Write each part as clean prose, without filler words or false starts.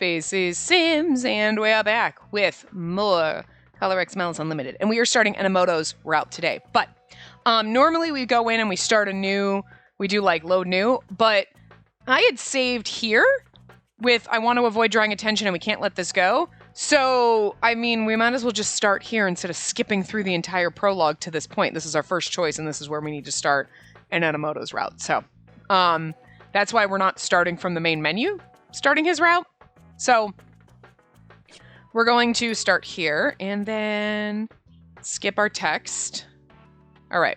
Spacey Sims, and we are back with more ColorX Malice Unlimited. And we are starting Enomoto's route today. But normally we go in and we start a new, we do like load new, but I had saved here with I want to avoid drawing attention and we can't let this go. So, I mean, we might as well just start here instead of skipping through the entire prologue to this point. This is our first choice and this is where we need to start in Enomoto's route. So, that's why we're not starting from the main menu, starting his route. So, we're going to start here and then skip our text. All right.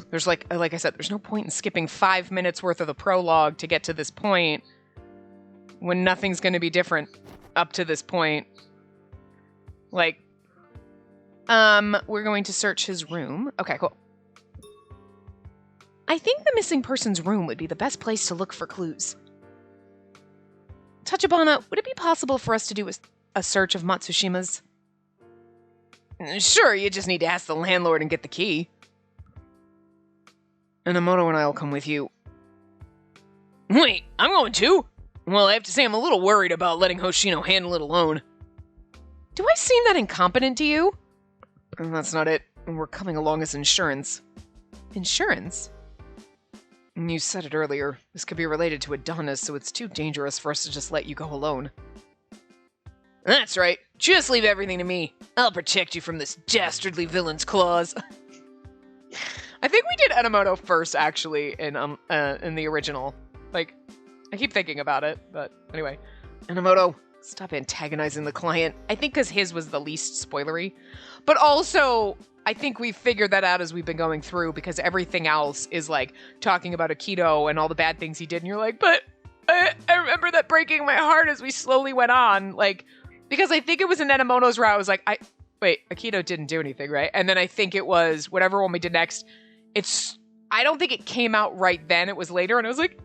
There's like I said, there's no point in skipping 5 minutes worth of the prologue to get to this point when nothing's going to be different up to this point. Like, we're going to search his room. Okay, cool. I think the missing person's room would be the best place to look for clues. Tachibana, would it be possible for us to do a search of Matsushima's? Sure, you just need to ask the landlord and get the key. Enomoto and I will come with you. Wait, I'm going too? Well, I have to say I'm a little worried about letting Hoshino handle it alone. Do I seem that incompetent to you? That's not it. We're coming along as insurance. Insurance? You said it earlier. This could be related to Adonis, so it's too dangerous for us to just let you go alone. That's right. Just leave everything to me. I'll protect you from this dastardly villain's claws. I think we did Enomoto first, actually, in the original. Like, I keep thinking about it, but anyway. Enomoto, stop antagonizing the client. I think because his was the least spoilery. But also, I think we figured that out as we've been going through, because everything else is, like, talking about Akito and all the bad things he did, and you're like, but I remember that breaking my heart as we slowly went on. Like, because I think it was in Enomoto's route, I was like, wait, Akito didn't do anything, right? And then I think it was whatever one we did next. I don't think it came out right then. It was later, and I was like,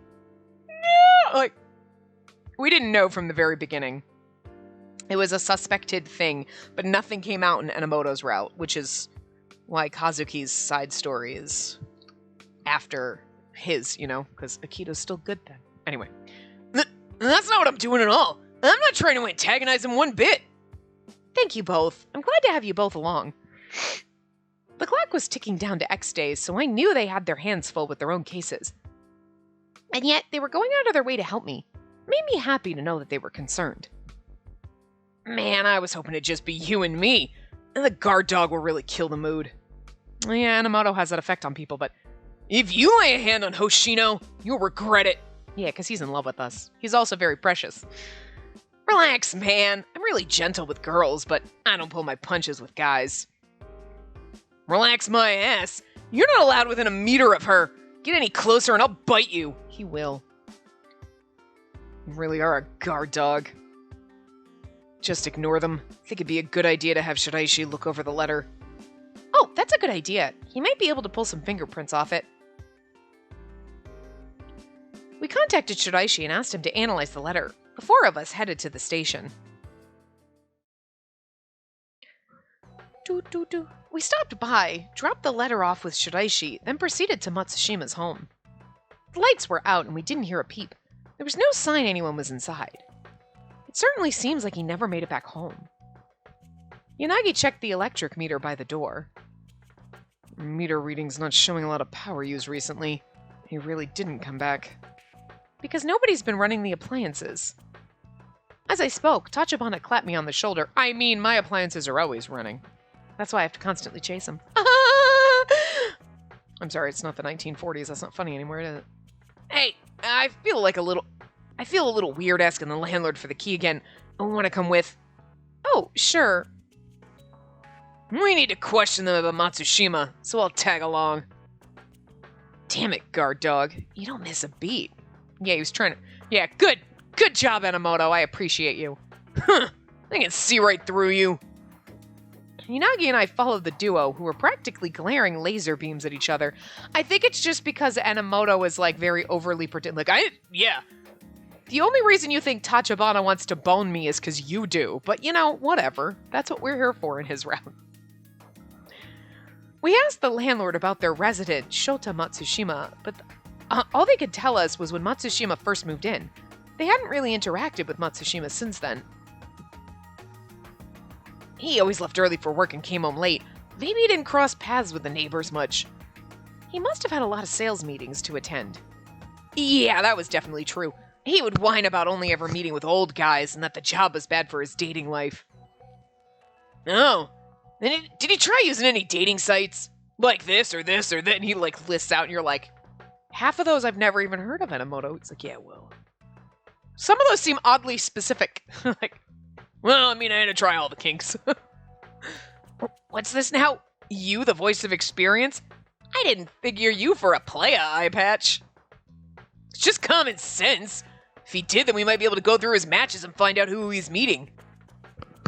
no! Like, we didn't know from the very beginning. It was a suspected thing, but nothing came out in Enomoto's route, which is why Kazuki's side story is after his, you know, because Akito's still good then. Anyway. That's not what I'm doing at all. I'm not trying to antagonize him one bit. Thank you both. I'm glad to have you both along. The clock was ticking down to X days, so I knew they had their hands full with their own cases. And yet, they were going out of their way to help me. It made me happy to know that they were concerned. Man, I was hoping it'd just be you and me. And the guard dog will really kill the mood. Yeah, Enomoto has that effect on people, but if you lay a hand on Hoshino, you'll regret it. Yeah, because he's in love with us. He's also very precious. Relax, man. I'm really gentle with girls, but I don't pull my punches with guys. Relax my ass. You're not allowed within a meter of her. Get any closer and I'll bite you. He will. You really are a guard dog. Just ignore them. I think it'd be a good idea to have Shiraishi look over the letter. Oh, that's a good idea. He might be able to pull some fingerprints off it. We contacted Shiraishi and asked him to analyze the letter. The four of us headed to the station. We stopped by, dropped the letter off with Shiraishi, then proceeded to Matsushima's home. The lights were out and we didn't hear a peep. There was no sign anyone was inside. It certainly seems like he never made it back home. Yanagi checked the electric meter by the door. Meter reading's not showing a lot of power use recently. He really didn't come back. Because nobody's been running the appliances. As I spoke, Tachibana clapped me on the shoulder. I mean, my appliances are always running. That's why I have to constantly chase them. I'm sorry, it's not the 1940s. That's not funny anymore, is it? Hey, I feel a little weird asking the landlord for the key again. I want to come with. Oh, sure. We need to question them about Matsushima, so I'll tag along. Damn it, guard dog. You don't miss a beat. Yeah, he was trying to... Yeah, good. Good job, Enomoto. I appreciate you. Huh. I can see right through you. Yanagi and I followed the duo, who were practically glaring laser beams at each other. I think it's just because Enomoto is, like, very overly like, yeah. The only reason you think Tachibana wants to bone me is because you do. But, you know, whatever. That's what we're here for in his route. We asked the landlord about their resident, Shota Matsushima, but all they could tell us was when Matsushima first moved in. They hadn't really interacted with Matsushima since then. He always left early for work and came home late. Maybe he didn't cross paths with the neighbors much. He must have had a lot of sales meetings to attend. Yeah, that was definitely true. He would whine about only ever meeting with old guys and that the job was bad for his dating life. Oh, then did he try using any dating sites? Like this or that? And he like lists out and you're like, half of those I've never even heard of, Enomoto. It's like, yeah, well. Some of those seem oddly specific. Like, well, I mean, I had to try all the kinks. What's this now? You, the voice of experience? I didn't figure you for a playa, eye patch. It's just common sense. If he did, then we might be able to go through his matches and find out who he's meeting.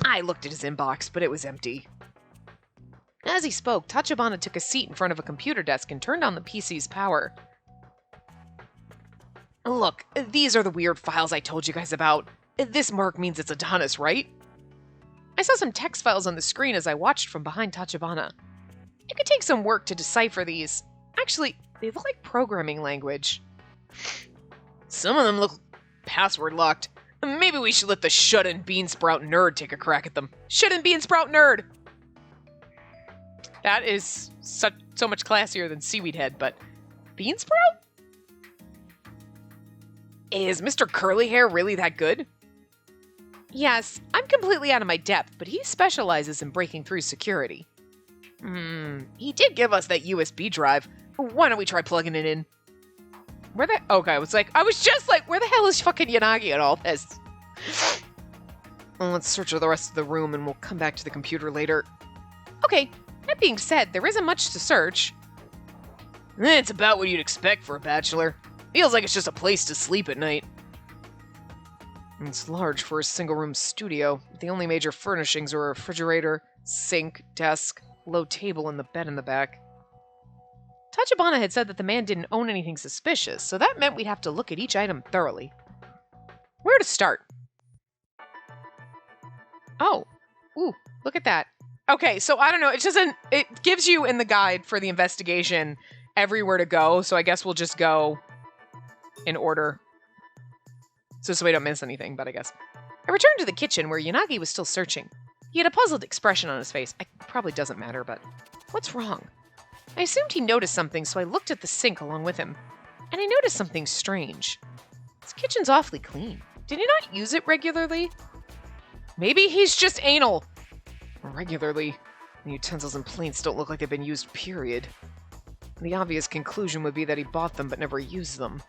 I looked at his inbox, but it was empty. As he spoke, Tachibana took a seat in front of a computer desk and turned on the PC's power. Look, these are the weird files I told you guys about. This mark means it's Adonis, right? I saw some text files on the screen as I watched from behind Tachibana. It could take some work to decipher these. Actually, they look like programming language. Some of them look password locked. Maybe we should let the shut-in Beansprout nerd take a crack at them. Shut-in Beansprout nerd! That is so much classier than Seaweed Head, but Beansprout? Is Mr. Curly Hair really that good? Yes, I'm completely out of my depth, but he specializes in breaking through security. He did give us that USB drive. Why don't we try plugging it in? Okay, I was just like, where the hell is fucking Yanagi in all this? Well, let's search the rest of the room and we'll come back to the computer later. Okay, that being said, there isn't much to search. It's about what you'd expect for a bachelor. Feels like it's just a place to sleep at night. It's large for a single-room studio. The only major furnishings are a refrigerator, sink, desk, low table, and the bed in the back. Tachibana had said that the man didn't own anything suspicious, so that meant we'd have to look at each item thoroughly. Where to start? Oh. Ooh, look at that. Okay, so I don't know, it gives you in the guide for the investigation everywhere to go, so I guess we'll just go in order. So we don't miss anything, but I guess. I returned to the kitchen where Yanagi was still searching. He had a puzzled expression on his face. It probably doesn't matter, but what's wrong? I assumed he noticed something, so I looked at the sink along with him. And I noticed something strange. This kitchen's awfully clean. Did he not use it regularly? Maybe he's just anal. Regularly. The utensils and plates don't look like they've been used, period. The obvious conclusion would be that he bought them but never used them.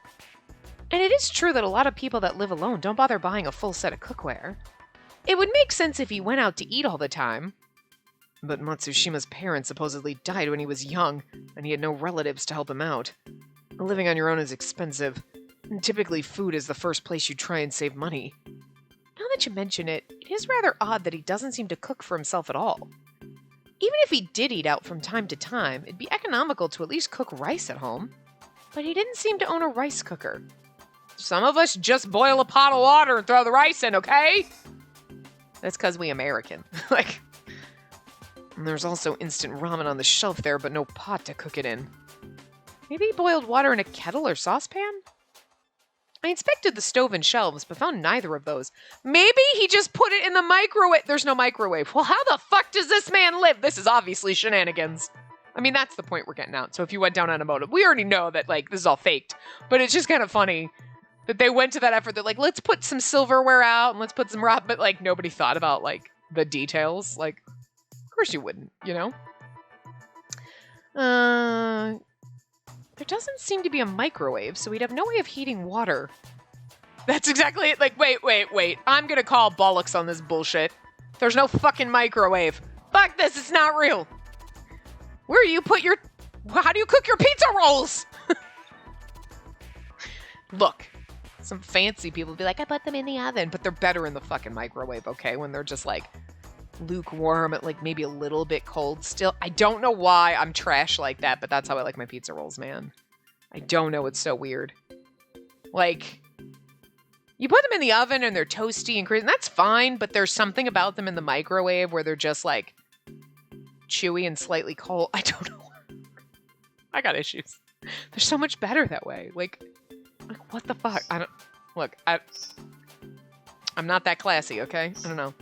And it is true that a lot of people that live alone don't bother buying a full set of cookware. It would make sense if he went out to eat all the time. But Matsushima's parents supposedly died when he was young, and he had no relatives to help him out. Living on your own is expensive. And typically food is the first place you try and save money. Now that you mention it, it is rather odd that he doesn't seem to cook for himself at all. Even if he did eat out from time to time, it'd be economical to at least cook rice at home. But he didn't seem to own a rice cooker. Some of us just boil a pot of water and throw the rice in, okay? That's because we American. And there's also instant ramen on the shelf there, but no pot to cook it in. Maybe he boiled water in a kettle or saucepan? I inspected the stove and shelves, but found neither of those. Maybe he just put it in the microwave. There's no microwave. Well, how the fuck does this man live? This is obviously shenanigans. I mean, that's the point we're getting at. So if you went down on a motive, we already know that, this is all faked. But it's just kind of funny that they went to that effort. They're like, let's put some silverware out and let's put some raw, but, nobody thought about, the details. Of course you wouldn't, you know? There doesn't seem to be a microwave, so we'd have no way of heating water. That's exactly it. Wait. I'm gonna call bollocks on this bullshit. There's no fucking microwave. Fuck this, it's not real. How do you cook your pizza rolls? Look, some fancy people be like, I put them in the oven, but they're better in the fucking microwave, okay? When they're just lukewarm at maybe a little bit cold still. I don't know why I'm trash like that, but that's how I like my pizza rolls, man. I don't know, it's so weird. You put them in the oven and they're toasty and crazy, and that's fine, but there's something about them in the microwave where they're just chewy and slightly cold. I don't know. I got issues. They're so much better that way. What the fuck? Look, I'm not that classy, okay? I don't know.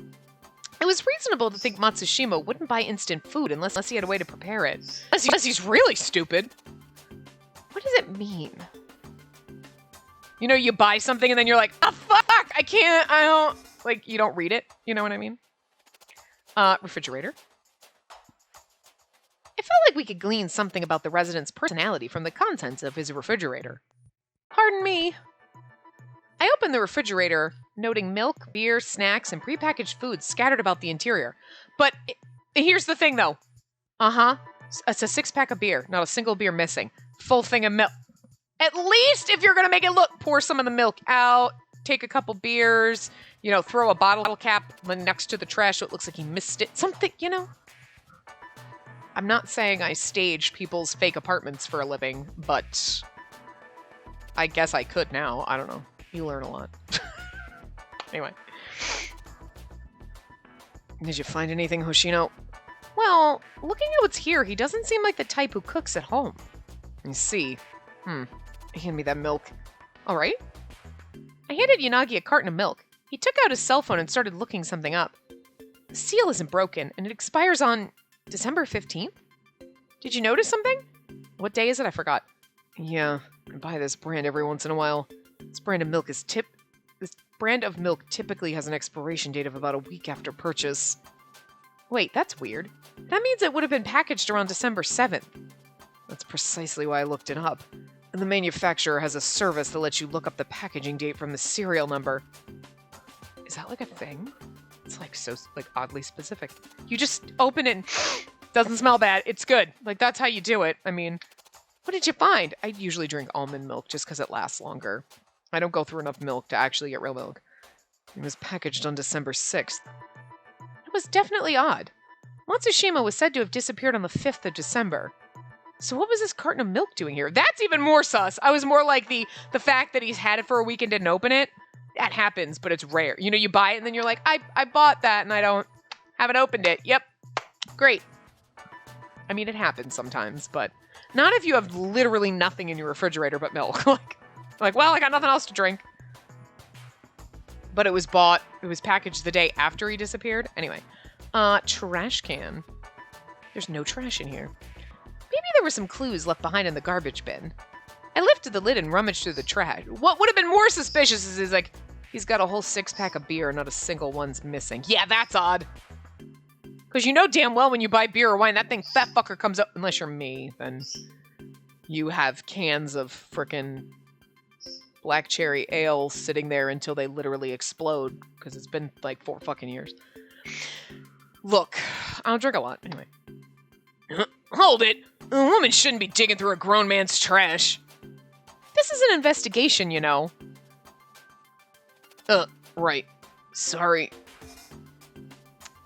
It was reasonable to think Matsushima wouldn't buy instant food unless he had a way to prepare it. Unless he's really stupid. What does it mean? You know, you buy something and then you're like, oh, fuck, I don't, like, you don't read it. You know what I mean? Refrigerator. It felt like we could glean something about the resident's personality from the contents of his refrigerator. Pardon me. I opened the refrigerator, noting milk, beer, snacks, and prepackaged foods scattered about the interior. But here's the thing, though. Uh-huh. It's a 6-pack of beer, not a single beer missing. Full thing of milk. At least if you're going to make it look, pour some of the milk out, take a couple beers, you know, throw a bottle cap next to the trash so it looks like he missed it. Something, you know. I'm not saying I staged people's fake apartments for a living, but I guess I could now. I don't know. You learn a lot. Anyway. Did you find anything, Hoshino? Well, looking at what's here, he doesn't seem like the type who cooks at home. You see. Hand me that milk. All right. I handed Yanagi a carton of milk. He took out his cell phone and started looking something up. The seal isn't broken, and it expires on December 15th? Did you notice something? What day is it? I forgot. Yeah, I buy this brand every once in a while. This brand of milk typically has an expiration date of about a week after purchase. Wait, that's weird. That means it would have been packaged around December 7th. That's precisely why I looked it up. And the manufacturer has a service that lets you look up the packaging date from the serial number. Is that like a thing? It's like so oddly specific. You just open it and doesn't smell bad. It's good. Like that's how you do it. I mean, what did you find? I usually drink almond milk just because it lasts longer. I don't go through enough milk to actually get real milk. It was packaged on December 6th. It was definitely odd. Matsushima was said to have disappeared on the 5th of December. So what was this carton of milk doing here? That's even more sus. I was more like the fact that he's had it for a week and didn't open it. That happens, but it's rare. You know, you buy it and then you're like, I bought that and haven't opened it. Yep. Great. I mean, it happens sometimes, but not if you have literally nothing in your refrigerator but milk. like, well, I got nothing else to drink. But it was packaged the day after he disappeared. Anyway, trash can. There's no trash in here. Maybe there were some clues left behind in the garbage bin. I lifted the lid and rummaged through the trash. What would have been more suspicious is like, he's got a whole 6-pack of beer and not a single one's missing. Yeah, that's odd. Because you know damn well when you buy beer or wine, that fucker comes up, unless you're me, then you have cans of frickin' black cherry ale sitting there until they literally explode, because it's been like 4 fucking years. Look, I don't drink a lot, anyway. Hold it! A woman shouldn't be digging through a grown man's trash. This is an investigation, you know. Right. Sorry.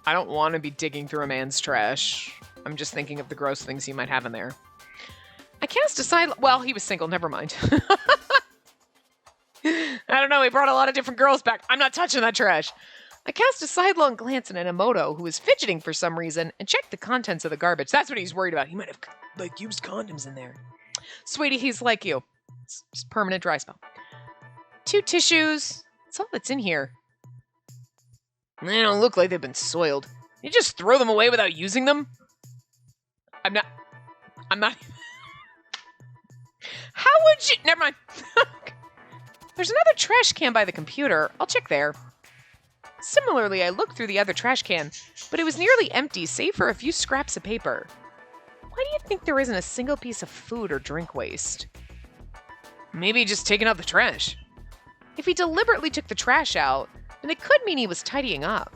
I don't want to be digging through a man's trash. I'm just thinking of the gross things he might have in there. I cast a well, he was single, never mind. I don't know, he brought a lot of different girls back. I'm not touching that trash. I cast a sidelong glance at Enomoto, who was fidgeting for some reason, and checked the contents of the garbage. That's what he's worried about. He might have, used condoms in there. Sweetie, he's like you. It's just permanent dry spell. 2 tissues. That's all that's in here. They don't look like they've been soiled. You just throw them away without using them? I'm not... How would you... Never mind. There's another trash can by the computer. I'll check there. Similarly, I looked through the other trash can, but it was nearly empty, save for a few scraps of paper. Why do you think there isn't a single piece of food or drink waste? Maybe just taking out the trash. If he deliberately took the trash out, then it could mean he was tidying up.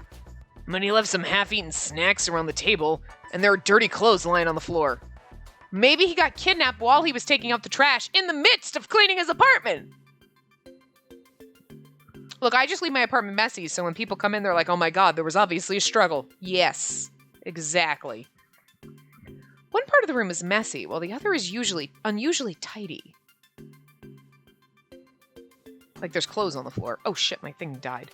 But he left some half-eaten snacks around the table, and there are dirty clothes lying on the floor. Maybe he got kidnapped while he was taking out the trash in the midst of cleaning his apartment. Look, I just leave my apartment messy, so when people come in, they're like, oh my god, there was obviously a struggle. Yes, exactly. One part of the room is messy, while the other is unusually tidy. Like there's clothes on the floor. Oh shit, my thing died.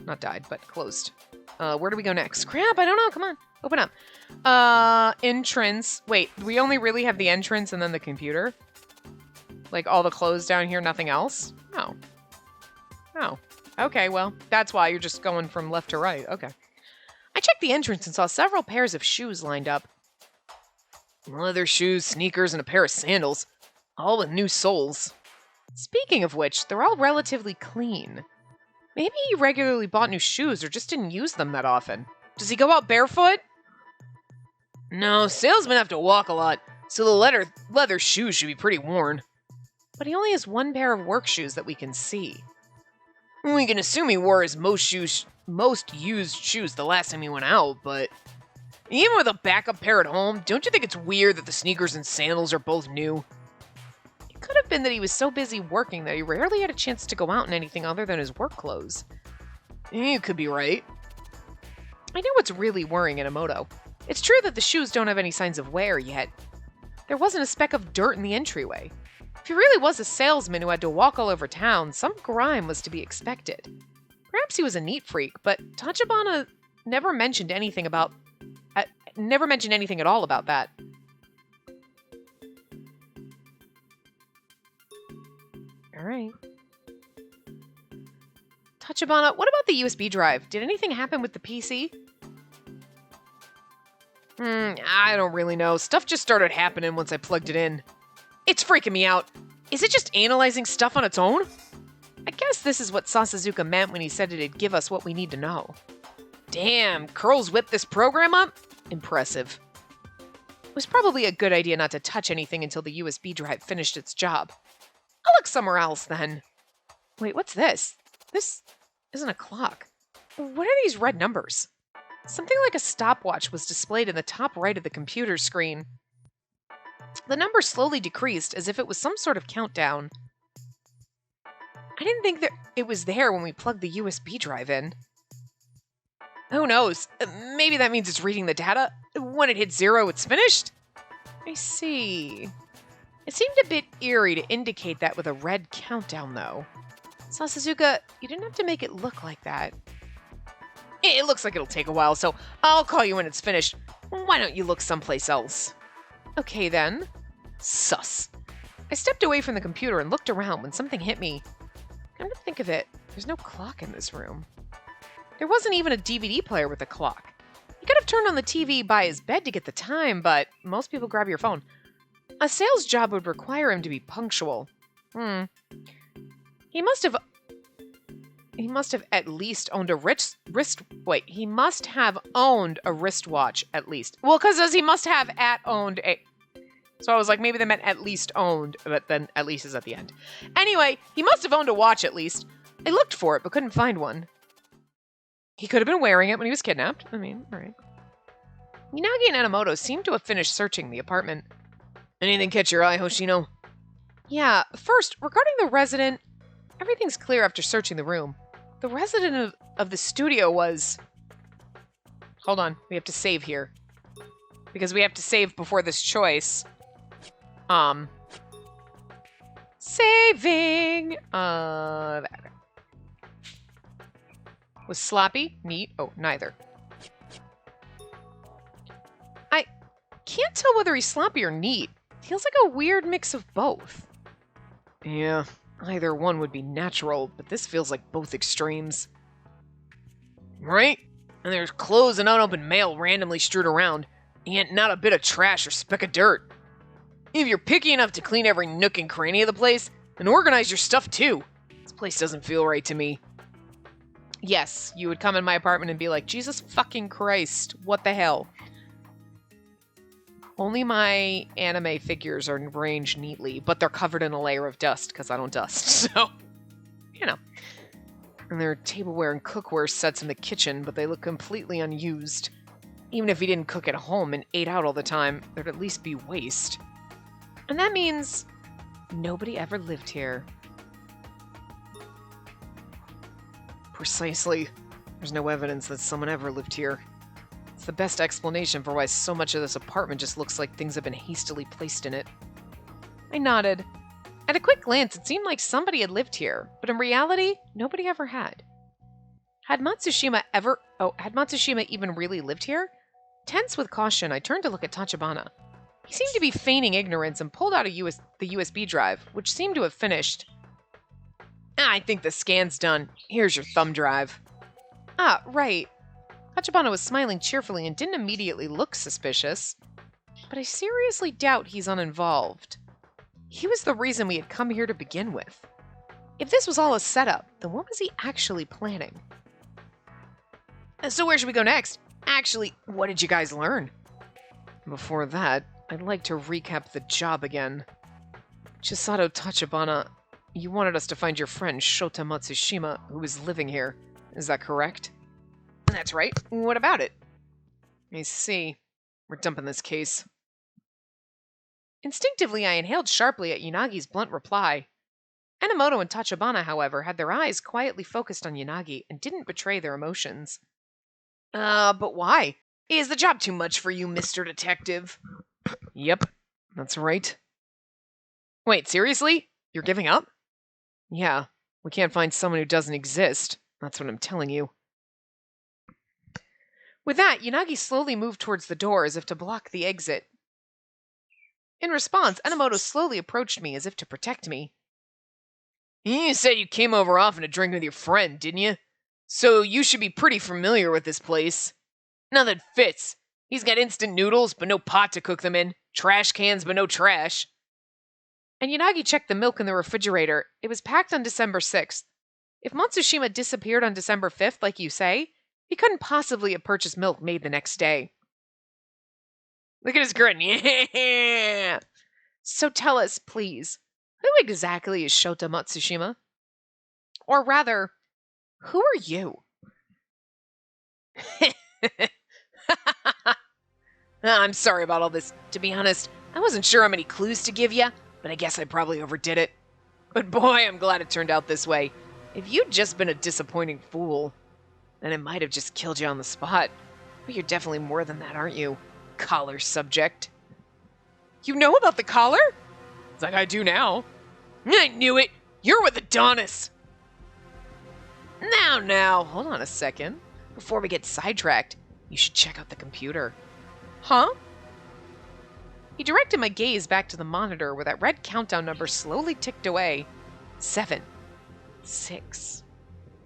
Not died, but closed. Where do we go next? Crap, I don't know, come on. Open up. Entrance. Wait, we only really have the entrance and then the computer? Like all the clothes down here, nothing else? No. Oh, okay, well, that's why you're just going from left to right. Okay. I checked the entrance and saw several pairs of shoes lined up. Leather shoes, sneakers, and a pair of sandals, all with new soles. Speaking of which, they're all relatively clean. Maybe he regularly bought new shoes or just didn't use them that often. Does he go out barefoot? No, salesmen have to walk a lot, so the leather shoes should be pretty worn. But he only has one pair of work shoes that we can see. We can assume he wore his most used shoes the last time he went out, but even with a backup pair at home, don't you think it's weird that the sneakers and sandals are both new? It could have been that he was so busy working that he rarely had a chance to go out in anything other than his work clothes. You could be right. I know what's really worrying Inamoto. It's true that the shoes don't have any signs of wear yet. There wasn't a speck of dirt in the entryway. If he really was a salesman who had to walk all over town, some grime was to be expected. Perhaps he was a neat freak, but Tachibana never mentioned anything at all about that. All right. Tachibana, what about the USB drive? Did anything happen with the PC? I don't really know. Stuff just started happening once I plugged it in. It's freaking me out. Is it just analyzing stuff on its own? I guess this is what Sasazuka meant when he said it'd give us what we need to know. Damn, Curls whipped this program up? Impressive. It was probably a good idea not to touch anything until the USB drive finished its job. I'll look somewhere else then. Wait, what's this? This isn't a clock. What are these red numbers? Something like a stopwatch was displayed in the top right of the computer screen. The number slowly decreased as if it was some sort of countdown. I didn't think that it was there when we plugged the USB drive in. Who knows? Maybe that means it's reading the data. When it hits 0, it's finished? I see. It seemed a bit eerie to indicate that with a red countdown, though. Sasazuka, you didn't have to make it look like that. It looks like it'll take a while, so I'll call you when it's finished. Why don't you look someplace else? Okay, then. Sus. I stepped away from the computer and looked around when something hit me. Come to think of it, there's no clock in this room. There wasn't even a DVD player with a clock. He could have turned on the TV by his bed to get the time, but most people grab your phone. A sales job would require him to be punctual. He must have at least owned a he must have owned a wristwatch at least. Well, because he must have owned a... So I was like, maybe they meant at least owned, but then at least is at the end. Anyway, he must have owned a watch at least. I looked for it, but couldn't find one. He could have been wearing it when he was kidnapped. I mean, all right. Minagi and Enomoto seemed to have finished searching the apartment. Anything catch your eye, Hoshino? Yeah, first, regarding the resident, everything's clear after searching the room. The resident of the studio was... Hold on, we have to save here. Because we have to save before this choice. Saving! Was sloppy? Neat? Oh, neither. I can't tell whether he's sloppy or neat. Feels like a weird mix of both. Yeah, either one would be natural, but this feels like both extremes. Right? And there's clothes and unopened mail randomly strewed around, and yet not a bit of trash or speck of dirt. If you're picky enough to clean every nook and cranny of the place, then organize your stuff too. This place doesn't feel right to me. Yes, you would come in my apartment and be like, Jesus fucking Christ, what the hell? Only my anime figures are arranged neatly, but they're covered in a layer of dust because I don't dust, so, you know. And there are tableware and cookware sets in the kitchen, but they look completely unused. Even if he didn't cook at home and ate out all the time, there'd at least be waste. And that means nobody ever lived here. Precisely. There's no evidence that someone ever lived here. It's the best explanation for why so much of this apartment just looks like things have been hastily placed in it. I nodded. At a quick glance, it seemed like somebody had lived here, but in reality, nobody ever had. Had Matsushima even really lived here? Tense with caution, I turned to look at Tachibana. He seemed to be feigning ignorance and pulled out the USB drive, which seemed to have finished. I think the scan's done. Here's your thumb drive. Ah, right. Tachibana was smiling cheerfully and didn't immediately look suspicious. But I seriously doubt he's uninvolved. He was the reason we had come here to begin with. If this was all a setup, then what was he actually planning? So where should we go next? Actually, what did you guys learn? Before that, I'd like to recap the job again. Chisato Tachibana, you wanted us to find your friend Shota Matsushima, who is living here. Is that correct? That's right. What about it? I see. We're dumping this case. Instinctively, I inhaled sharply at Yanagi's blunt reply. Enomoto and Tachibana, however, had their eyes quietly focused on Yanagi and didn't betray their emotions. But why? Is the job too much for you, Mr. Detective? Yep, that's right. Wait, seriously? You're giving up? Yeah, we can't find someone who doesn't exist. That's what I'm telling you. With that, Yanagi slowly moved towards the door as if to block the exit. In response, Enomoto slowly approached me as if to protect me. You said you came over often to drink with your friend, didn't you? So you should be pretty familiar with this place. Nothing fits. He's got instant noodles, but no pot to cook them in. Trash cans, but no trash. And Yanagi checked the milk in the refrigerator. It was packed on December 6th. If Matsushima disappeared on December 5th, like you say, he couldn't possibly have purchased milk made the next day. Look at his grin. Yeah! So tell us, please, who exactly is Shota Matsushima? Or rather, who are you? I'm sorry about all this. To be honest, I wasn't sure how many clues to give you, but I guess I probably overdid it. But boy, I'm glad it turned out this way. If you'd just been a disappointing fool, then it might have just killed you on the spot. But you're definitely more than that, aren't you? Collar subject. You know about the collar? It's like I do now. I knew it! You're with Adonis! Now, hold on a second. Before we get sidetracked, you should check out the computer. Huh? He directed my gaze back to the monitor where that red countdown number slowly ticked away. 7, 6,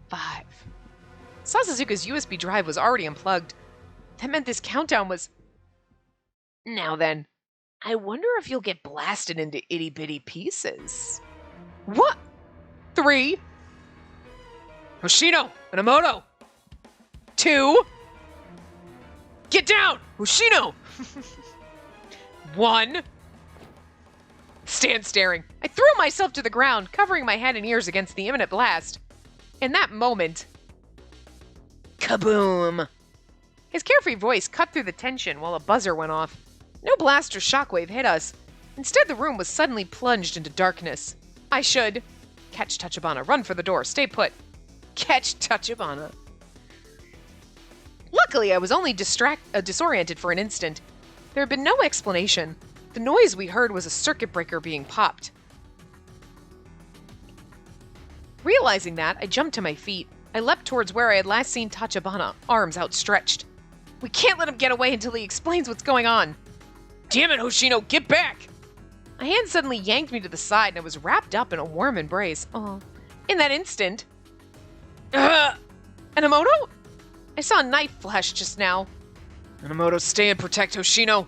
5. Sasuzuka's USB drive was already unplugged. That meant this countdown was... Now then, I wonder if you'll get blasted into itty-bitty pieces. What? 3. Hoshino! Enomoto! 2. Get down! Hoshino! 1. Stand staring. I threw myself to the ground, covering my head and ears against the imminent blast. In that moment... Kaboom! His carefree voice cut through the tension while a buzzer went off. No blast or shockwave hit us. Instead, the room was suddenly plunged into darkness. I should... Catch Tachibana. Run for the door. Stay put. Catch Tachibana. Luckily, I was only disoriented for an instant. There had been no explanation. The noise we heard was a circuit breaker being popped. Realizing that, I jumped to my feet. I leapt towards where I had last seen Tachibana, arms outstretched. We can't let him get away until he explains what's going on. Damn it, Hoshino, get back! A hand suddenly yanked me to the side and I was wrapped up in a warm embrace. Oh. In that instant... Enomoto? I saw a knife flash just now. Enomoto, stay and protect Hoshino.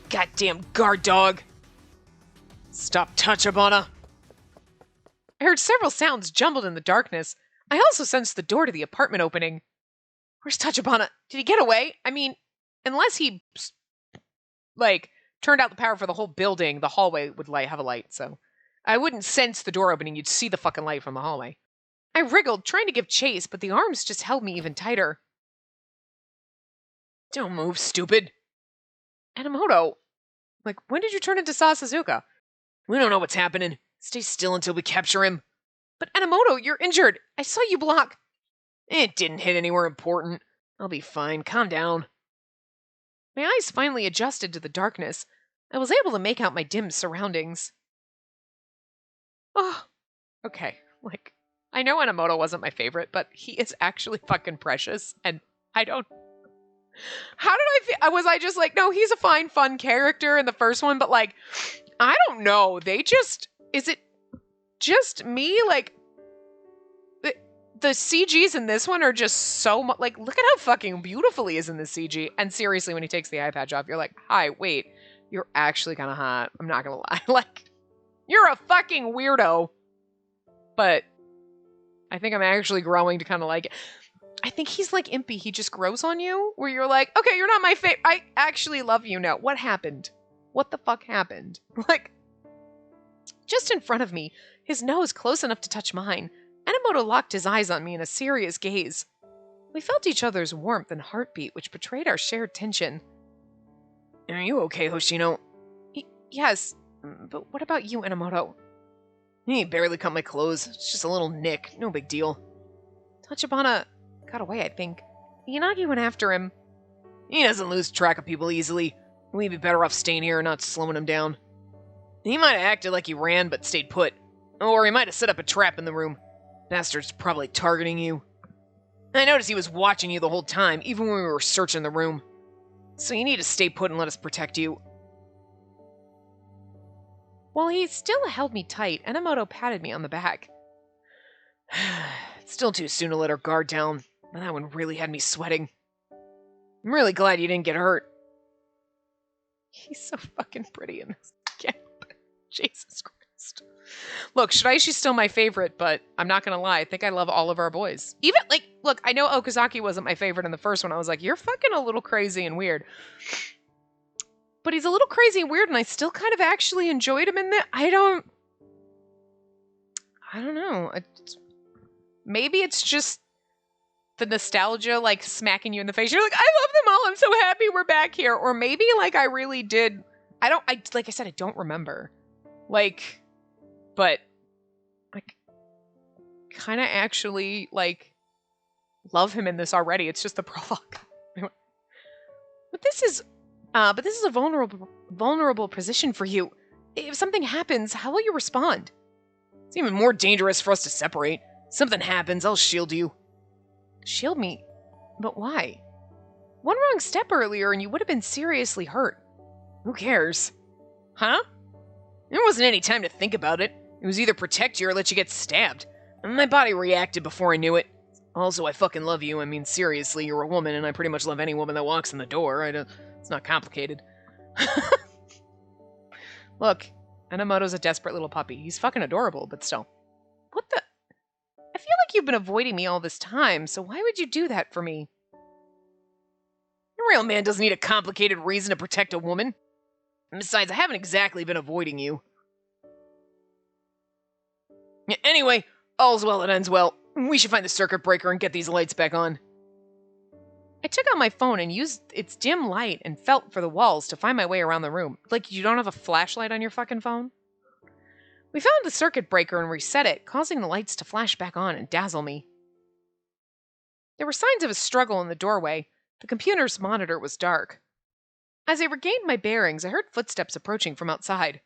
Goddamn guard dog. Stop Tachibana. I heard several sounds jumbled in the darkness. I also sensed the door to the apartment opening. Where's Tachibana? Did he get away? I mean, unless he, turned out the power for the whole building, the hallway would have a light, so. I wouldn't sense the door opening. You'd see the fucking light from the hallway. I wriggled, trying to give chase, but the arms just held me even tighter. Don't move, stupid. Enomoto, when did you turn into Sasuzuka? We don't know what's happening. Stay still until we capture him. But Enomoto, you're injured. I saw you block. It didn't hit anywhere important. I'll be fine. Calm down. My eyes finally adjusted to the darkness. I was able to make out my dim surroundings. Oh, okay. I know Enomoto wasn't my favorite, but he is actually fucking precious, and I don't... How did I feel? Was I just no, he's a fine, fun character in the first one, but I don't know. They just... Is it just me? the CGs in this one are just so much, like, look at how fucking beautiful he is in this CG. And seriously, when he takes the eye patch off, you're like, hi, wait, you're actually kind of hot. I'm not gonna lie. Like, you're a fucking weirdo. But I think I'm actually growing to kind of like it. I think he's like Impy. He just grows on you, where you're like, okay, you're not my favorite. I actually love you now. What happened? What the fuck happened? Like, just in front of me, his nose close enough to touch mine, Enomoto locked his eyes on me in a serious gaze. We felt each other's warmth and heartbeat, which betrayed our shared tension. Are you okay, Hoshino? Yes, but what about you, Enomoto? He barely cut my clothes. It's just a little nick. No big deal. Tachibana got away, I think. Yanagi went after him. He doesn't lose track of people easily. We'd be better off staying here and not slowing him down. He might have acted like he ran but stayed put. Or he might have set up a trap in the room. Bastard's probably targeting you. I noticed he was watching you the whole time, even when we were searching the room. So you need to stay put and let us protect you. While he still held me tight, Enomoto patted me on the back. It's still too soon to let our guard down, but that one really had me sweating. I'm really glad you didn't get hurt. He's so fucking pretty in this camp. Jesus Christ. Look, Shiraichi's still my favorite, but I'm not gonna lie, I think I love all of our boys. Even, like, look, I know Okazaki wasn't my favorite in the first one. I was like, you're fucking a little crazy and weird. But he's a little crazy and weird, and I still kind of actually enjoyed him in that. I don't know. Maybe it's just the nostalgia, like, smacking you in the face. You're like, I love them all. I'm so happy we're back here. Or maybe, like, I really did. Like I said, I don't remember. Like, but, like, kind of actually, like, love him in this already. It's just the prologue. But this is a vulnerable position for you. If something happens, how will you respond? It's even more dangerous for us to separate. Something happens, I'll shield you. Shield me? But why? One wrong step earlier and you would have been seriously hurt. Who cares? Huh? There wasn't any time to think about it. It was either protect you or let you get stabbed. And my body reacted before I knew it. Also, I fucking love you. I mean, seriously, you're a woman, and I pretty much love any woman that walks in the door. It's not complicated. Look, Enomoto's a desperate little puppy. He's fucking adorable, but still. What the? I feel like you've been avoiding me all this time, so why would you do that for me? A real man doesn't need a complicated reason to protect a woman. And besides, I haven't exactly been avoiding you. Anyway, all's well that ends well. We should find the circuit breaker and get these lights back on. I took out my phone and used its dim light and felt for the walls to find my way around the room. Like, you don't have a flashlight on your fucking phone? We found the circuit breaker and reset it, causing the lights to flash back on and dazzle me. There were signs of a struggle in the doorway. The computer's monitor was dark. As I regained my bearings, I heard footsteps approaching from outside.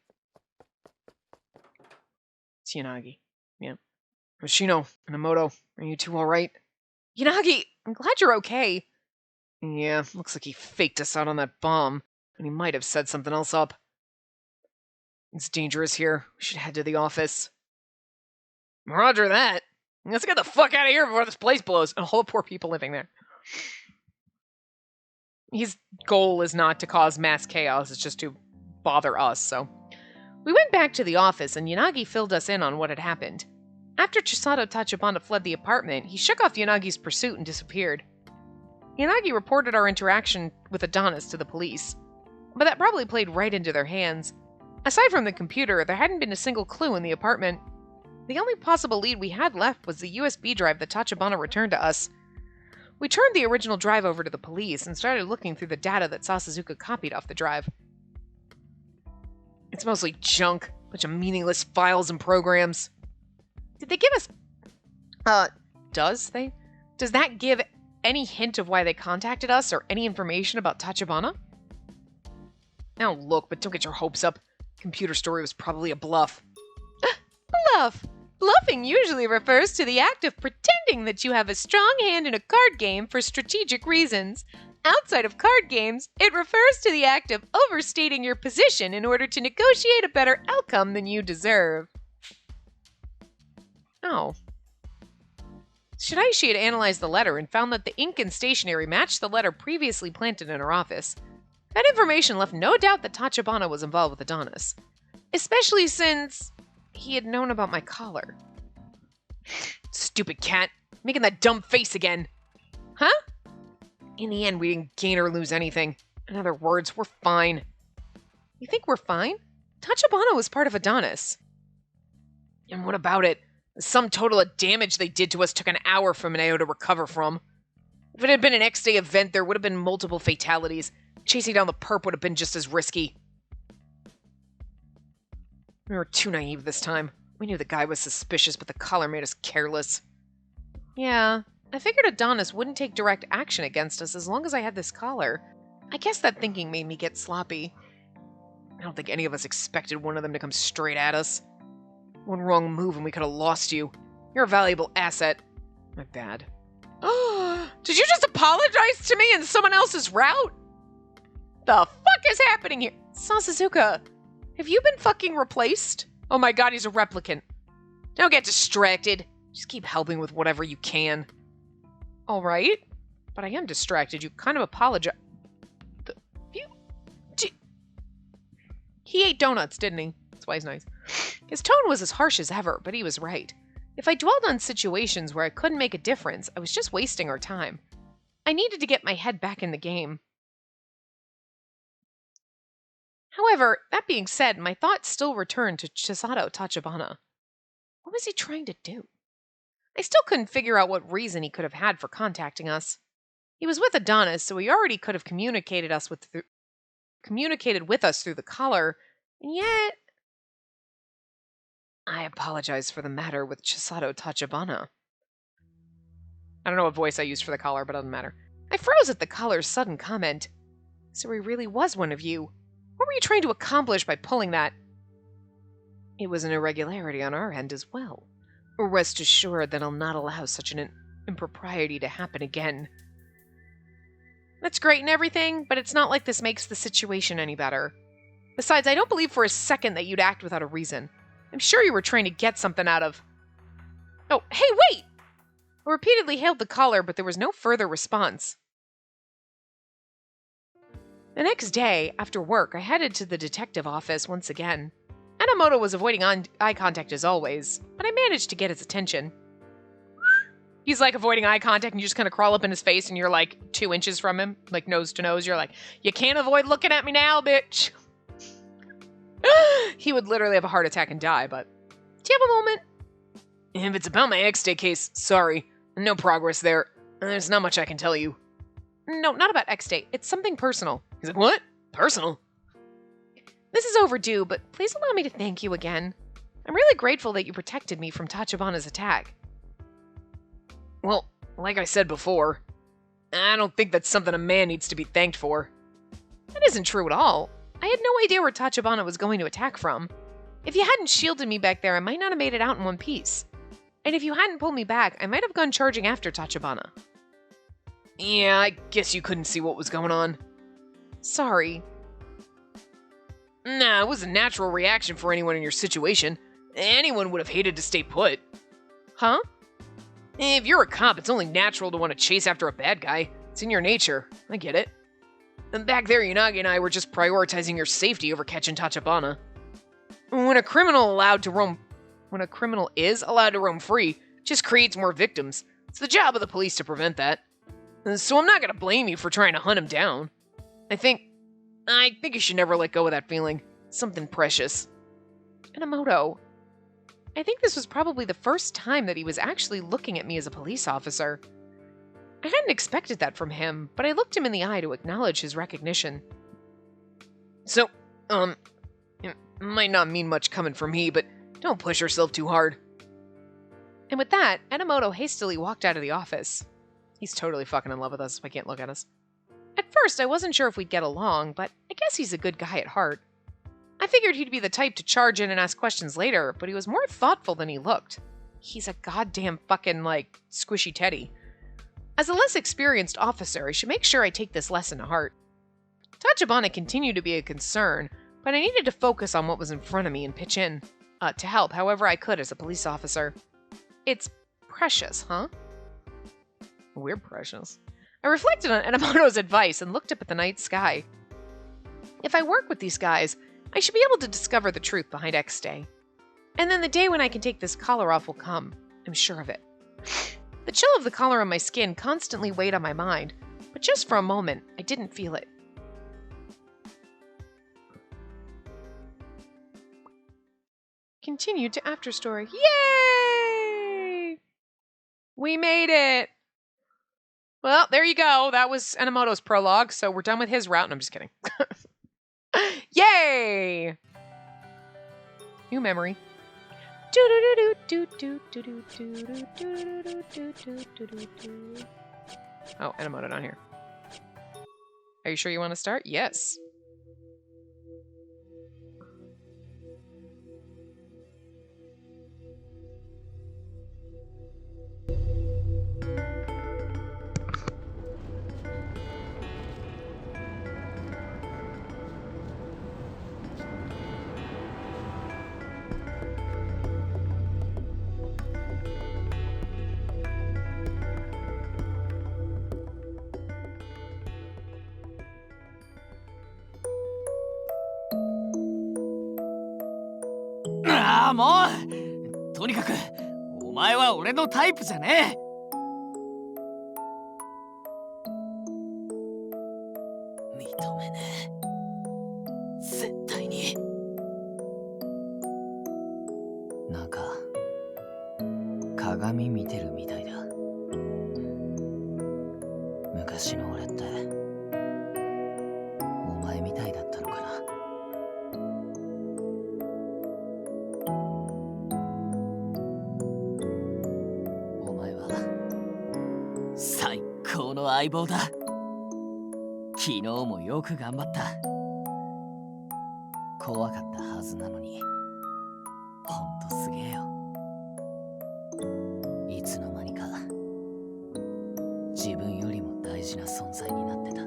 It's Yanagi. Yeah. Hoshino, Enomoto, are you two alright? Yanagi, I'm glad you're okay. Yeah, looks like he faked us out on that bomb, and he might have set something else up. It's dangerous here. We should head to the office. Roger that. Let's get the fuck out of here before this place blows. And all the poor people living there. His goal is not to cause mass chaos, it's just to bother us, so. We went back to the office, and Yanagi filled us in on what had happened. After Chisato Tachibana fled the apartment, he shook off Yanagi's pursuit and disappeared. Yanagi reported our interaction with Adonis to the police, but that probably played right into their hands. Aside from the computer, there hadn't been a single clue in the apartment. The only possible lead we had left was the USB drive that Tachibana returned to us. We turned the original drive over to the police and started looking through the data that Sasazuka copied off the drive. It's mostly junk, bunch of meaningless files and programs. Did they give us... Does that give any hint of why they contacted us or any information about Tachibana? Now look, but don't get your hopes up. Computer story was probably a bluff. Bluff! Bluffing usually refers to the act of pretending that you have a strong hand in a card game for strategic reasons. Outside of card games, it refers to the act of overstating your position in order to negotiate a better outcome than you deserve. Oh. Shiraishi had analyzed the letter and found that the ink and stationery matched the letter previously planted in her office. That information left no doubt that Tachibana was involved with Adonis, especially since he had known about my collar. Stupid cat, making that dumb face again. Huh? In the end, we didn't gain or lose anything. In other words, we're fine. You think we're fine? Tachibana was part of Adonis. And what about it? The sum total of damage they did to us took an hour for Mineo to recover from. If it had been an X-Day event, there would have been multiple fatalities. Chasing down the perp would have been just as risky. We were too naive this time. We knew the guy was suspicious, but the collar made us careless. Yeah, I figured Adonis wouldn't take direct action against us as long as I had this collar. I guess that thinking made me get sloppy. I don't think any of us expected one of them to come straight at us. One wrong move and we could have lost you. You're a valuable asset. My bad. Did you just apologize to me in someone else's route? The fuck is happening here? Sasuzuka, have you been fucking replaced? Oh my god, he's a replicant. Don't get distracted. Just keep helping with whatever you can. Alright. But I am distracted. You kind of apologize. He ate donuts, didn't he? That's why he's nice. His tone was as harsh as ever, but he was right. If I dwelled on situations where I couldn't make a difference, I was just wasting our time. I needed to get my head back in the game. However, that being said, my thoughts still returned to Chisato Tachibana. What was he trying to do? I still couldn't figure out what reason he could have had for contacting us. He was with Adonis, so he already could have communicated with us through the collar, and yet... I apologize for the matter with Chisato Tachibana. I don't know what voice I used for the collar, but it doesn't matter. I froze at the collar's sudden comment. So he really was one of you. What were you trying to accomplish by pulling that? It was an irregularity on our end as well. Rest assured that I'll not allow such an impropriety to happen again. That's great and everything, but it's not like this makes the situation any better. Besides, I don't believe for a second that you'd act without a reason. I'm sure you were trying to get something out of... Oh, hey, wait! I repeatedly hailed the caller, but there was no further response. The next day, after work, I headed to the detective office once again. Enomoto was avoiding eye contact as always, but I managed to get his attention. He's like avoiding eye contact and you just kind of crawl up in his face and you're like 2 inches from him, like nose to nose. You're like, you can't avoid looking at me now, bitch. He would literally have a heart attack and die, but... Do you have a moment? If it's about my X-Day case, sorry. No progress there. There's not much I can tell you. No, not about X-Day. It's something personal. He's like, what? Personal? This is overdue, but please allow me to thank you again. I'm really grateful that you protected me from Tachibana's attack. Well, like I said before, I don't think that's something a man needs to be thanked for. That isn't true at all. I had no idea where Tachibana was going to attack from. If you hadn't shielded me back there, I might not have made it out in one piece. And if you hadn't pulled me back, I might have gone charging after Tachibana. Yeah, I guess you couldn't see what was going on. Sorry. Nah, it was a natural reaction for anyone in your situation. Anyone would have hated to stay put. Huh? If you're a cop, it's only natural to want to chase after a bad guy. It's in your nature. I get it. And back there, Yanagi and I were just prioritizing your safety over catching Tachibana. When a criminal is allowed to roam free, it just creates more victims. It's the job of the police to prevent that. So I'm not gonna blame you for trying to hunt him down. I think you should never let go of that feeling. It's something precious. Enomoto, I think this was probably the first time that he was actually looking at me as a police officer. I hadn't expected that from him, but I looked him in the eye to acknowledge his recognition. So, it might not mean much coming from me, but don't push yourself too hard. And with that, Enomoto hastily walked out of the office. He's totally fucking in love with us if I can't look at us. At first, I wasn't sure if we'd get along, but I guess he's a good guy at heart. I figured he'd be the type to charge in and ask questions later, but he was more thoughtful than he looked. He's a goddamn fucking, squishy teddy. As a less experienced officer, I should make sure I take this lesson to heart. Tachibana continued to be a concern, but I needed to focus on what was in front of me and pitch in, to help however I could as a police officer. It's precious, huh? We're precious. I reflected on Enemoto's advice and looked up at the night sky. If I work with these guys, I should be able to discover the truth behind X Day. And then the day when I can take this collar off will come. I'm sure of it. The chill of the collar on my skin constantly weighed on my mind, but just for a moment, I didn't feel it. Continued to Afterstory. Yay! We made it! Well, there you go. That was Enemoto's prologue, so we're done with his route. No, I'm just kidding. Yay! New memory. Oh, Enemoto down here. Are you sure you want to start? Yes.もうとにかくお前は俺のタイプじゃねえ。認めねえ。絶対に。なんか鏡見てるみたいだ。昔の俺ってお前みたいだったのかな。最高の相棒だ。昨日もよく頑張った。怖かったはずなのにほんとすげえよ。いつの間にか自分よりも大事な存在になってた。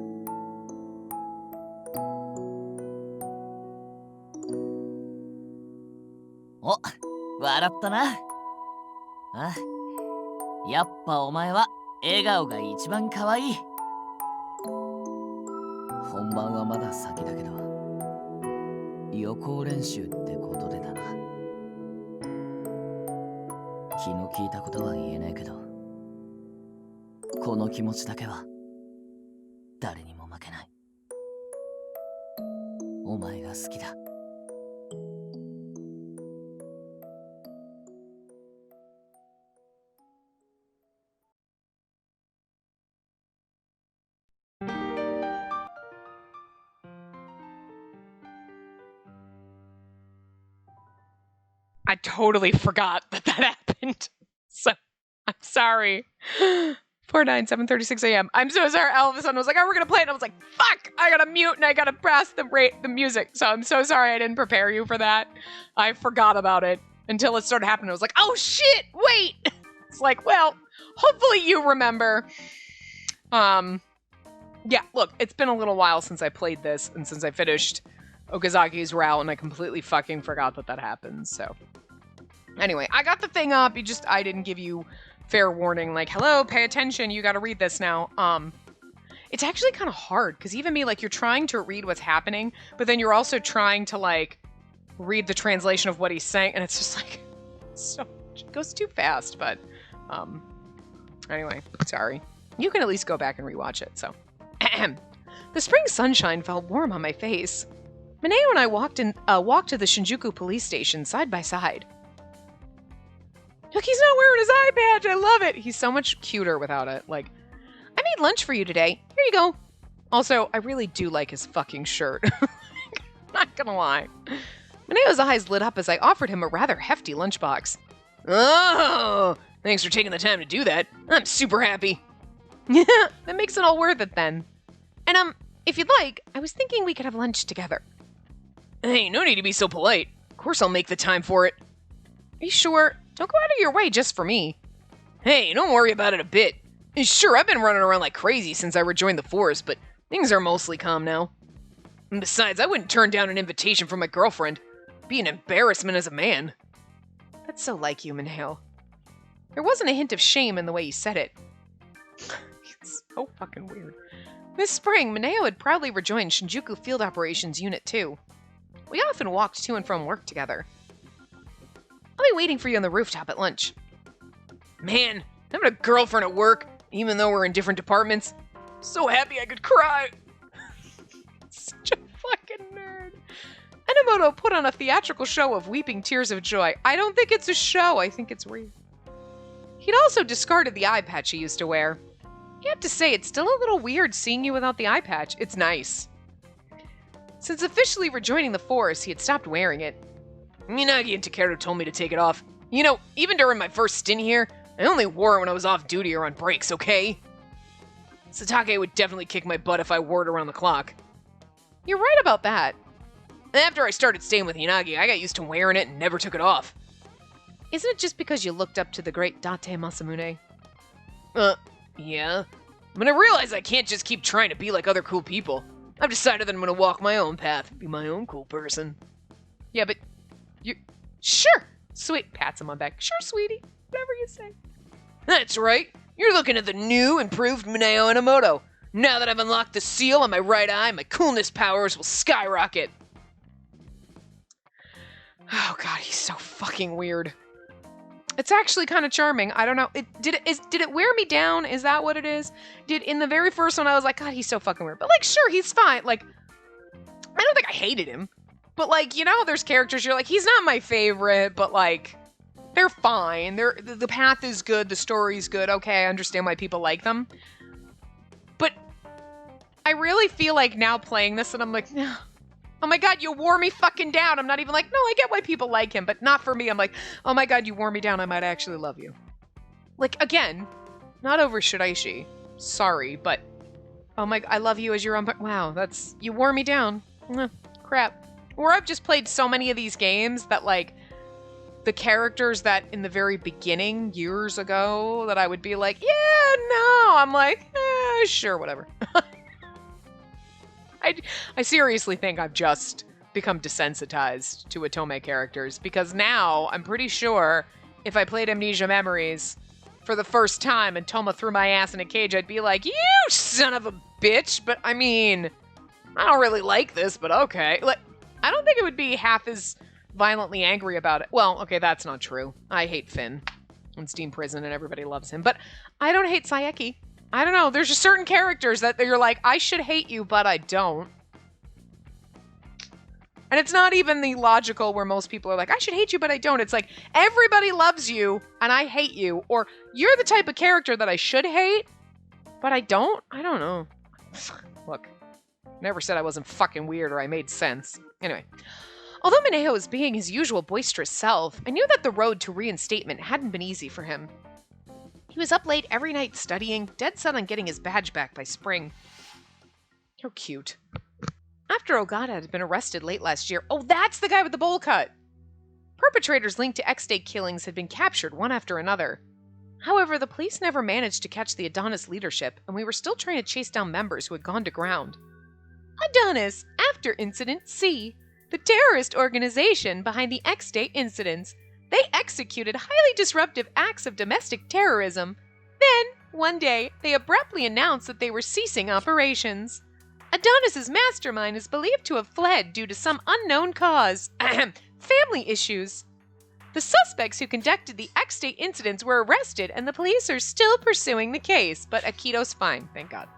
お、笑ったな。あ、やっぱお前は笑顔が一番可愛い。本番はまだ先だけど予行練習ってことでだな。気の利いたことは言えないけどこの気持ちだけは誰にも負けない。お前が好きだ。I totally forgot that happened. So, I'm sorry. 4/9/7:36 a.m. I'm so sorry. All of a sudden I was like, oh, we're going to play it. And I was like, fuck, I got to mute and I got to press the music. So I'm so sorry I didn't prepare you for that. I forgot about it until it started happening. I was like, oh shit, wait. It's like, well, hopefully you remember. Yeah, look, it's been a little while since I played this and since I finished Okazaki's route, and I completely fucking forgot that happened, so. Anyway, I got the thing up, I didn't give you fair warning, like, hello, pay attention, you gotta read this now. It's actually kind of hard, because even me, like, you're trying to read what's happening, but then you're also trying to, like, read the translation of what he's saying, and it's just, like, it goes too fast, but, anyway, sorry. You can at least go back and rewatch it, so. The spring sunshine felt warm on my face. Mineo and I walked to the Shinjuku police station side by side. Look, he's not wearing his eye patch. I love it. He's so much cuter without it. Like, I made lunch for you today. Here you go. Also, I really do like his fucking shirt. Not gonna lie. Mineo's eyes lit up as I offered him a rather hefty lunchbox. Oh, thanks for taking the time to do that. I'm super happy. Yeah, that makes it all worth it then. And, if you'd like, I was thinking we could have lunch together. Hey, no need to be so polite. Of course I'll make the time for it. Are you sure? Don't go out of your way just for me. Hey, don't worry about it a bit. Sure, I've been running around like crazy since I rejoined the force, but things are mostly calm now. And besides, I wouldn't turn down an invitation from my girlfriend. It'd be an embarrassment as a man. That's so like you, Mineo. There wasn't a hint of shame in the way you said it. It's so fucking weird. This spring, Mineo had proudly rejoined Shinjuku Field Operations Unit 2. We often walked to and from work together. I'll be waiting for you on the rooftop at lunch. Man, having a girlfriend at work, even though we're in different departments. So happy I could cry. Such a fucking nerd. Enomoto put on a theatrical show of weeping tears of joy. I don't think it's a show, I think it's real. He'd also discarded the eye patch he used to wear. You have to say, it's still a little weird seeing you without the eye patch. It's nice. Since officially rejoining the force, he had stopped wearing it. Minagi and Takeru told me to take it off. You know, even during my first stint here, I only wore it when I was off duty or on breaks, okay? Satake would definitely kick my butt if I wore it around the clock. You're right about that. And after I started staying with Yanagi, I got used to wearing it and never took it off. Isn't it just because you looked up to the great Date Masamune? Yeah. But I realize I can't just keep trying to be like other cool people. I've decided that I'm gonna walk my own path, be my own cool person. Yeah, but you... Sure! Sweet. Pats him on the back. Sure, sweetie. Whatever you say. That's right. You're looking at the new, improved Mineo Enomoto. Now that I've unlocked the seal on my right eye, my coolness powers will skyrocket. Oh god, he's so fucking weird. It's actually kind of charming. I don't know. Did it wear me down? Is that what it is? In the very first one, I was like, God, he's so fucking weird. But, like, sure, he's fine. Like, I don't think I hated him. But, like, you know, there's characters you're like, he's not my favorite, but, like, they're fine. The path is good. The story's good. Okay, I understand why people like them. But I really feel like now playing this, and I'm like, no. Oh my god, you wore me fucking down. I'm not even like, no, I get why people like him, but not for me. I'm like, oh my god, you wore me down. I might actually love you. Like, again, not over Shiraishi. Sorry, but oh my, I love you as your own. Wow, you wore me down. Crap. Or I've just played so many of these games that, like, the characters that in the very beginning, years ago, that I would be like, yeah, no. I'm like, sure, whatever. I seriously think I've just become desensitized to Otome characters, because now I'm pretty sure if I played Amnesia Memories for the first time and Toma threw my ass in a cage, I'd be like, you son of a bitch. But I mean, I don't really like this, but okay. Like, I don't think it would be half as violently angry about it. Well, okay, that's not true. I hate Finn in Steam Prison and everybody loves him, but I don't hate Saeki. I don't know. There's just certain characters that you're like, I should hate you, but I don't. And it's not even the logical where most people are like, I should hate you, but I don't. It's like, everybody loves you, and I hate you. Or, you're the type of character that I should hate, but I don't? I don't know. Look, never said I wasn't fucking weird or I made sense. Anyway. Although Mineo was being his usual boisterous self, I knew that the road to reinstatement hadn't been easy for him. He was up late every night studying, dead set on getting his badge back by spring. How cute. After Ogata had been arrested late last year... Oh, that's the guy with the bowl cut! Perpetrators linked to X-Day killings had been captured one after another. However, the police never managed to catch the Adonis leadership, and we were still trying to chase down members who had gone to ground. Adonis, after Incident C, the terrorist organization behind the X-Day incidents. They executed highly disruptive acts of domestic terrorism. Then, one day, they abruptly announced that they were ceasing operations. Adonis's mastermind is believed to have fled due to some unknown cause. Family issues. The suspects who conducted the X-Day incidents were arrested, and the police are still pursuing the case, but Akito's fine, thank God.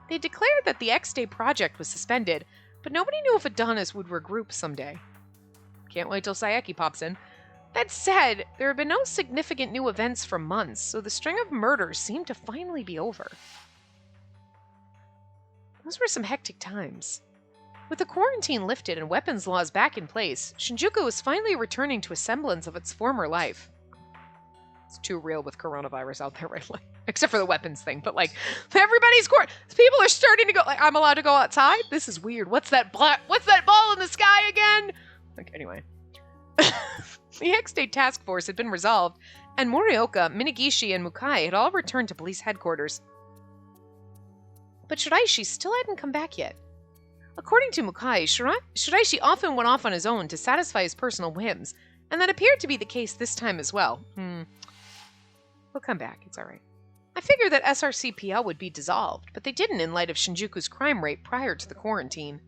They declared that the X-Day project was suspended, but nobody knew if Adonis would regroup someday. Can't wait till Saeki pops in. That said, there have been no significant new events for months, so the string of murders seemed to finally be over. Those were some hectic times. With the quarantine lifted and weapons laws back in place, Shinjuku was finally returning to a semblance of its former life. It's too real with coronavirus out there right now. Except for the weapons thing, but like, everybody's people are starting to go, like, I'm allowed to go outside? This is weird. What's that ball in the sky again? Like, anyway. The X-Day task force had been resolved, and Morioka, Minagishi, and Mukai had all returned to police headquarters. But Shiraishi still hadn't come back yet. According to Mukai, Shiraishi often went off on his own to satisfy his personal whims, and that appeared to be the case this time as well. He'll come back, it's alright. I figured that SRCPL would be dissolved, but they didn't in light of Shinjuku's crime rate prior to the quarantine.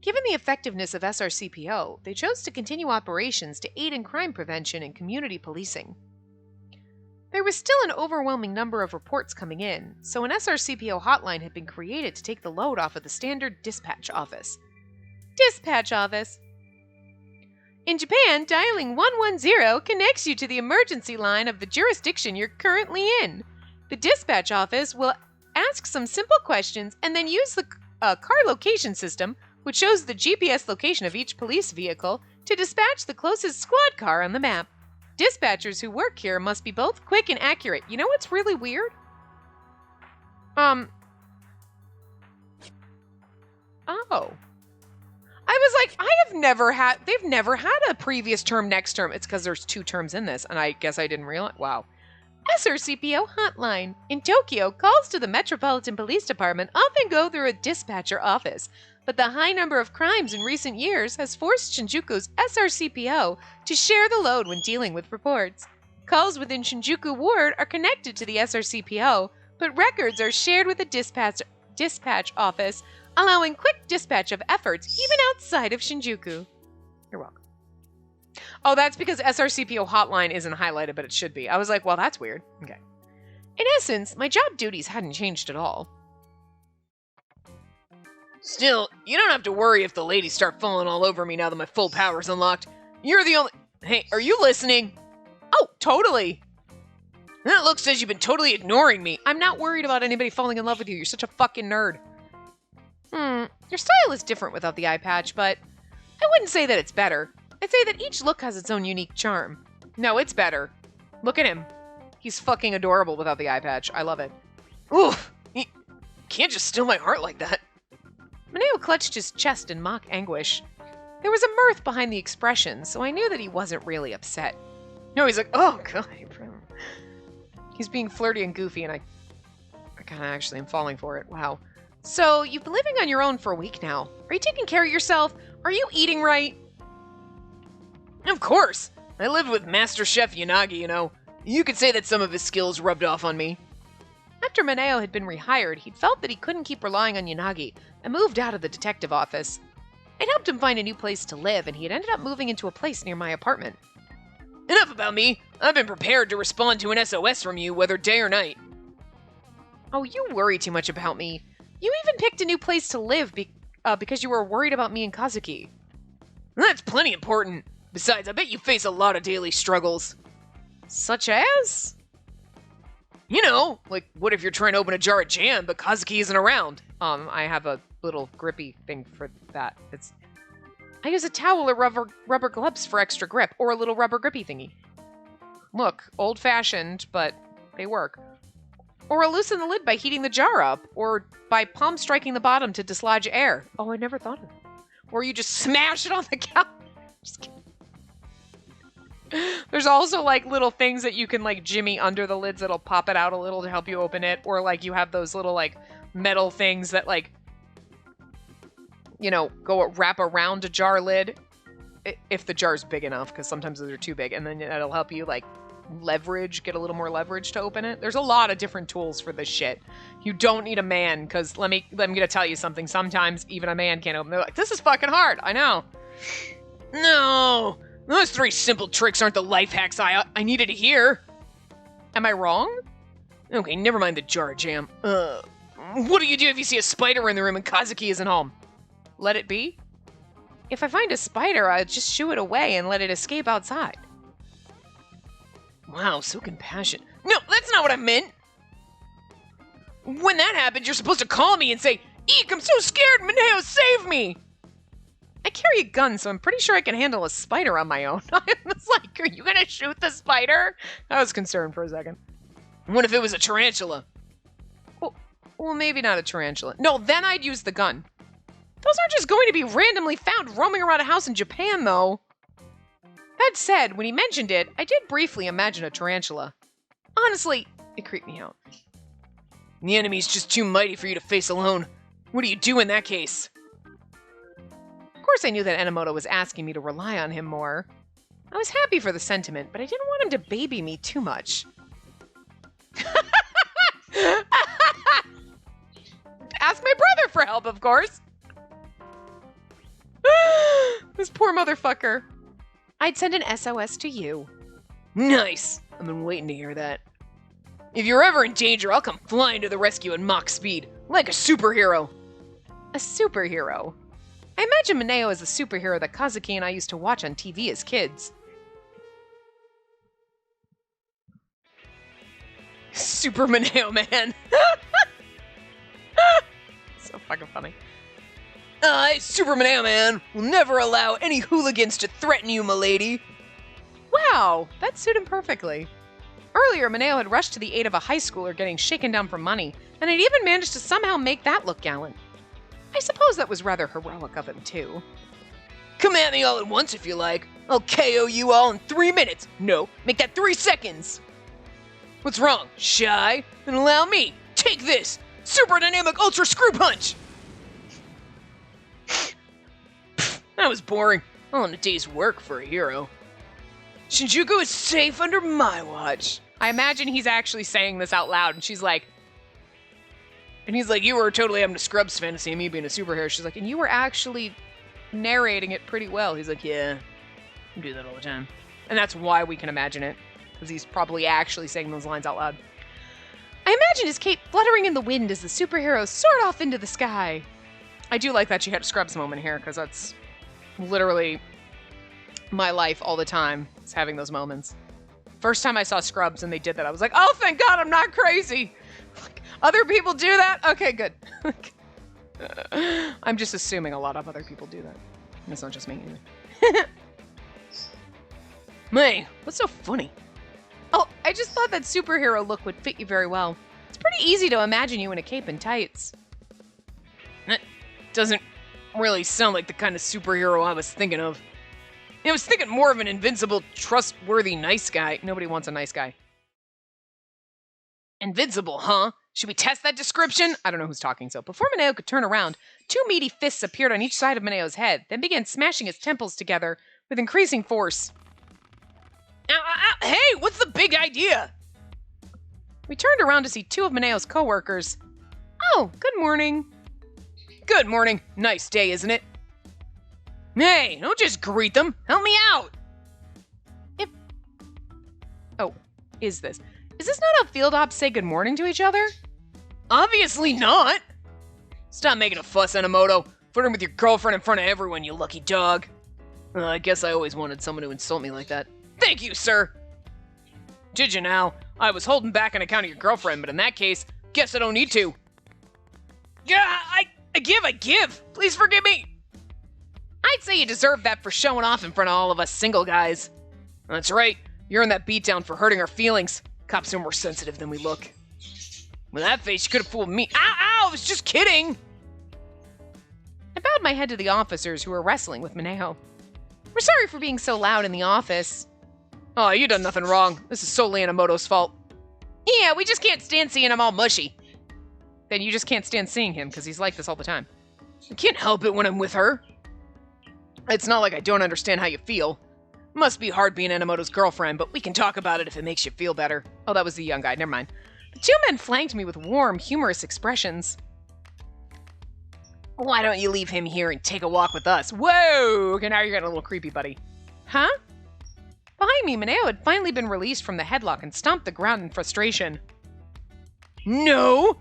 Given the effectiveness of SRCPO, they chose to continue operations to aid in crime prevention and community policing. There was still an overwhelming number of reports coming in, so an SRCPO hotline had been created to take the load off of the standard dispatch office. Dispatch office. In Japan, dialing 110 connects you to the emergency line of the jurisdiction you're currently in. The dispatch office will ask some simple questions and then use the car location system, which shows the GPS location of each police vehicle, to dispatch the closest squad car on the map. Dispatchers who work here must be both quick and accurate. You know what's really weird? Oh. I was like, they've never had a previous term next term. It's because there's 2 terms in this, and I guess I didn't realize. Wow. SRCPO hotline. In Tokyo, calls to the Metropolitan Police Department often go through a dispatcher office, but the high number of crimes in recent years has forced Shinjuku's SRCPO to share the load when dealing with reports. Calls within Shinjuku Ward are connected to the SRCPO, but records are shared with the dispatch office, allowing quick dispatch of efforts even outside of Shinjuku. You're welcome. Oh, that's because SRCPO hotline isn't highlighted, but it should be. I was like, well, that's weird. Okay. In essence, my job duties hadn't changed at all. Still, you don't have to worry if the ladies start falling all over me now that my full power's unlocked. You're the only... Hey, are you listening? Oh, totally. That look says you've been totally ignoring me. I'm not worried about anybody falling in love with you. You're such a fucking nerd. Your style is different without the eye patch, but I wouldn't say that it's better. I'd say that each look has its own unique charm. No, it's better. Look at him. He's fucking adorable without the eye patch. I love it. Oof. You can't just steal my heart like that. Mineo clutched his chest in mock anguish. There was a mirth behind the expression, so I knew that he wasn't really upset. No, he's like, oh, God. He's being flirty and goofy, and I kind of actually am falling for it. Wow. So, you've been living on your own for a week now. Are you taking care of yourself? Are you eating right? Of course. I lived with Master Chef Yanagi, you know. You could say that some of his skills rubbed off on me. After Mineo had been rehired, he'd felt that he couldn't keep relying on Yanagi and moved out of the detective office. I'd helped him find a new place to live, and he had ended up moving into a place near my apartment. Enough about me. I've been prepared to respond to an SOS from you, whether day or night. Oh, you worry too much about me. You even picked a new place to live because you were worried about me and Kazuki. That's plenty important. Besides, I bet you face a lot of daily struggles. Such as? You know, like, what if you're trying to open a jar of jam, but Kazuki isn't around? I have a little grippy thing for that. I use a towel or rubber gloves for extra grip, or a little rubber grippy thingy. Look, old-fashioned, but they work. Or I'll loosen the lid by heating the jar up, or by palm striking the bottom to dislodge air. Oh, I never thought of that. Or you just smash it on the counter. Just kidding. There's also, like, little things that you can, like, jimmy under the lids that'll pop it out a little to help you open it. Or, like, you have those little, like, metal things that, like, you know, wrap around a jar lid. If the jar's big enough, because sometimes those are too big. And then that'll help you, like, get a little more leverage to open it. There's a lot of different tools for this shit. You don't need a man, because I'm gonna tell you something. Sometimes even a man can't open it. They're like, this is fucking hard. I know. No. Those 3 simple tricks aren't the life hacks I needed to hear. Am I wrong? Okay, never mind the jar of jam. What do you do if you see a spider in the room and Kazuki isn't home? Let it be? If I find a spider, I'll just shoo it away and let it escape outside. Wow, so compassionate. No, that's not what I meant! When that happens, you're supposed to call me and say, Eek, I'm so scared, Mineo, save me! I carry a gun, so I'm pretty sure I can handle a spider on my own. I was like, are you gonna shoot the spider? I was concerned for a second. What if it was a tarantula? Well, maybe not a tarantula. No, then I'd use the gun. Those aren't just going to be randomly found roaming around a house in Japan, though. That said, when he mentioned it, I did briefly imagine a tarantula. Honestly, it creeped me out. The enemy's just too mighty for you to face alone. What do you do in that case? Of course I knew that Enomoto was asking me to rely on him more. I was happy for the sentiment, but I didn't want him to baby me too much. help, of course. This poor motherfucker. I'd send an SOS to you. Nice. I've been waiting to hear that. If you're ever in danger, I'll come flying to the rescue at Mach speed, like a superhero. A superhero? I imagine Mineo is the superhero that Kazuki and I used to watch on TV as kids. Super Mineo, man. So fucking funny. Super Mineo, man. Will never allow any hooligans to threaten you, milady. Wow, that suited him perfectly. Earlier, Mineo had rushed to the aid of a high schooler getting shaken down for money, and had even managed to somehow make that look gallant. I suppose that was rather heroic of him, too. Come at me all at once if you like. I'll KO you all in 3 minutes. No, make that 3 seconds. What's wrong? Shy? Then allow me. Take this! Super Dynamic Ultra Screw Punch! That was boring. All in a day's work for a hero. Shinjuku is safe under my watch. I imagine he's actually saying this out loud, and she's like... And he's like, you were totally having a Scrubs fantasy of me being a superhero. She's like, and you were actually narrating it pretty well. He's like, yeah, I do that all the time. And that's why we can imagine it. Because he's probably actually saying those lines out loud. I imagine his cape fluttering in the wind as the superheroes soared off into the sky. I do like that she had a Scrubs moment here, because that's literally my life all the time, is having those moments. First time I saw Scrubs and they did that, I was like, oh, thank God I'm not crazy. Like, other people do that? Okay, good. I'm just assuming a lot of other people do that. And it's not just me either. May, what's so funny? Oh, I just thought that superhero look would fit you very well. It's pretty easy to imagine you in a cape and tights. That doesn't really sound like the kind of superhero I was thinking of. I was thinking more of an invincible, trustworthy, nice guy. Nobody wants a nice guy. Invincible, huh? Should we test that description? I don't know who's talking, so before Mineo could turn around, 2 meaty fists appeared on each side of Mineo's head, then began smashing his temples together with increasing force. Ow, ow, ow. Hey, what's the big idea? We turned around to see 2 of Mineo's co-workers. Oh, good morning. Good morning. Nice day, isn't it? Hey, don't just greet them. Help me out. Is this not how field ops say good morning to each other? Obviously not. Stop making a fuss, Enomoto. Flirting with your girlfriend in front of everyone, you lucky dog. I guess I always wanted someone to insult me like that. Thank you, sir. Did you now? I was holding back on account of your girlfriend, but in that case, guess I don't need to. Yeah, I give. Please forgive me. I'd say you deserve that for showing off in front of all of us single guys. That's right. You're in that beatdown for hurting our feelings. Cops are more sensitive than we look. With that face, you could have fooled me. Ow, ow, I was just kidding. I bowed my head to the officers who were wrestling with Mineo. We're sorry for being so loud in the office. Oh, you done nothing wrong. This is solely Enomoto's fault. Yeah, we just can't stand seeing him all mushy. Then you just can't stand seeing him because he's like this all the time. I can't help it when I'm with her. It's not like I don't understand how you feel. Must be hard being Enomoto's girlfriend, but we can talk about it if it makes you feel better. Oh, that was the young guy. Never mind. The 2 men flanked me with warm, humorous expressions. Why don't you leave him here and take a walk with us? Whoa! Okay, now you're getting a little creepy, buddy. Huh? Behind me, Mineo had finally been released from the headlock and stomped the ground in frustration. No!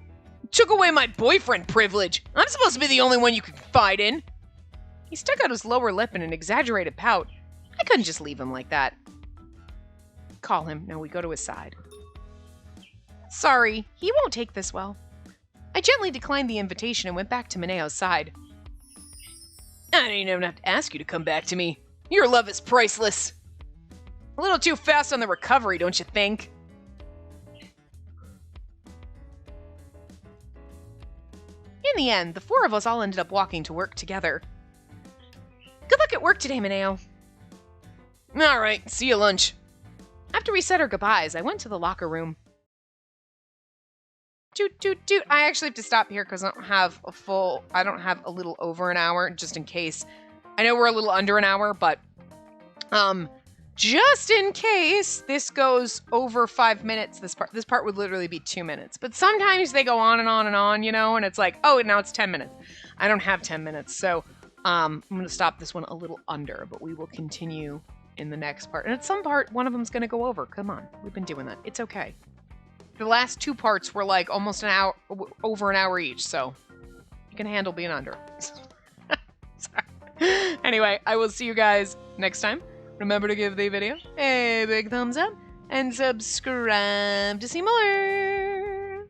Took away my boyfriend privilege. I'm supposed to be the only one you can confide in. He stuck out his lower lip in an exaggerated pout. I couldn't just leave him like that. Call him. Now we go to his side. Sorry, he won't take this well. I gently declined the invitation and went back to Mineo's side. I didn't even have to ask you to come back to me. Your love is priceless. A little too fast on the recovery, don't you think? In the end, the 4 of us all ended up walking to work together. Good luck at work today, Mineo. All right, see you at lunch. After we said our goodbyes, I went to the locker room. Doot. I actually have to stop here because I don't have a little over an hour, just in case. I know we're a little under an hour, but just in case this goes over 5 minutes, this part would literally be 2 minutes. But sometimes they go on and on and on, you know, and it's like, oh, now it's 10 minutes. I don't have 10 minutes, so I'm going to stop this one a little under, but we will continue in the next part. And at some part, one of them's going to go over. Come on, we've been doing that. It's okay. The last 2 parts were like almost an hour, over an hour each, so you can handle being under. Sorry. Anyway, I will see you guys next time. Remember to give the video a big thumbs up and subscribe to see more.